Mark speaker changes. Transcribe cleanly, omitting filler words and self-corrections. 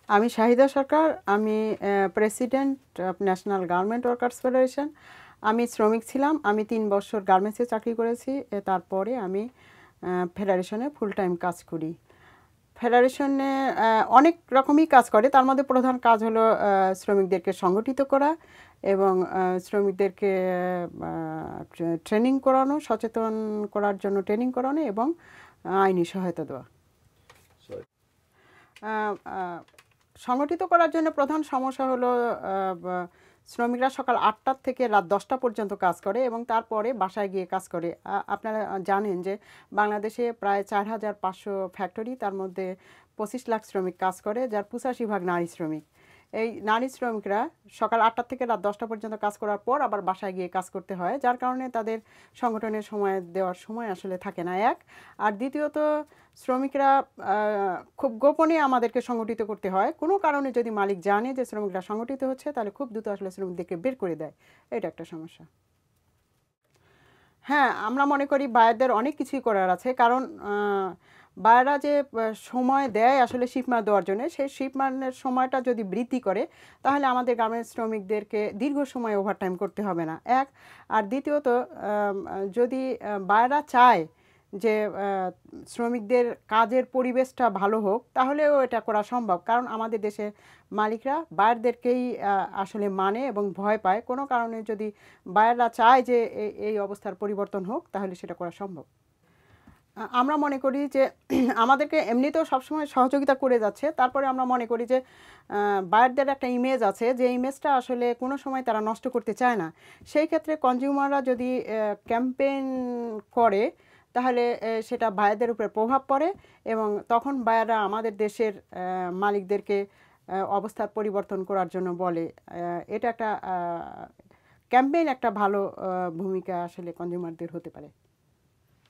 Speaker 1: আমি শাহিদা সরকার। আমি president of national garment workers federation. আমি শ্রমিক ছিলাম। আমি 3 বছর গার্মেন্টসে চাকরি করেছি। তারপরে আমি ফেডারেশনে ফুল টাইম কাজ করি। ফেডারেশনে অনেক রকমই কাজ করে, তার মধ্যে প্রধান কাজ হলো শ্রমিকদেরকে সংগঠিত করা এবং শ্রমিকদেরকে ট্রেনিং করানো, সচেতন করার জন্য ট্রেনিং করানো এবং আইনি সহায়তা দেওয়া। সংগঠিত করার জন্য প্রধান সমস্যা হলো শ্রমিকরা সকাল 8টা থেকে রাত 10টা পর্যন্ত কাজ করে এবং তারপরে বাসায় গিয়ে কাজ করে। আপনারা জানেন যে বাংলাদেশে প্রায় 4,500 ফ্যাক্টরি, তার মধ্যে 25 লাখ শ্রমিক কাজ করে, যার 85% নারী শ্রমিক। এই নারী শ্রমিকরা সকাল 8টা থেকে রাত 10টা পর্যন্ত কাজ করার পর আবার বাসায় গিয়ে কাজ করতে হয়, যার কারণে তাদের সংগঠনের সময় দেওয়ার সময় আসলে থাকে না, এক। আর দ্বিতীয়ত শ্রমিকরা খুব গোপনে আমাদেরকে সংগঠিত করতে হয়। কোনো কারণে যদি মালিক জানে যে শ্রমিকরা সংগঠিত হচ্ছে, তাহলে খুব দ্রুত আসলে শ্রমিকদেরকে বের করে দেয়। এটা একটা সমস্যা। হ্যাঁ, আমরা মনে করি বায়ারদের অনেক কিছুই করার আছে, কারণ বায়াররা যে সময় দেয় আসলে শিপমার্ক দেওয়ার জন্য, সেই শিপমার্কের সময়টা যদি বৃদ্ধি করে, তাহলে আমাদের গার্মেন্টস শ্রমিকদেরকে দীর্ঘ সময় ওভারটাইম করতে হবে না, এক। আর দ্বিতীয়ত যদি বায়াররা চায় যে শ্রমিকদের কাজের পরিবেশটা ভালো হোক, তাহলেও এটা করা সম্ভব, কারণ আমাদের দেশে মালিকরা বায়ারদেরকেই আসলে মানে এবং ভয় পায়। কোনো কারণে যদি বায়াররা চায় যে এই অবস্থার পরিবর্তন হোক, তাহলে সেটা করা সম্ভব। আমরা মনে করি যে আমাদেরকে এমনিতেও সবসময় সহযোগিতা করে যাচ্ছে, তারপরে আমরা মনে করি যে বায়ারদের একটা ইমেজ আছে, যে ইমেজটা আসলে কোনো সময় তারা নষ্ট করতে চায় না। সেই ক্ষেত্রে কনজিউমাররা যদি ক্যাম্পেইন করে, তাহলে সেটা বায়ারদের উপরে প্রভাব পড়ে এবং তখন বায়াররা আমাদের দেশের মালিকদেরকে অবস্থার পরিবর্তন করার জন্য বলে। এটা একটা ক্যাম্পেইন একটা ভালো ভূমিকা আসলে কনজিউমারদের হতে পারে।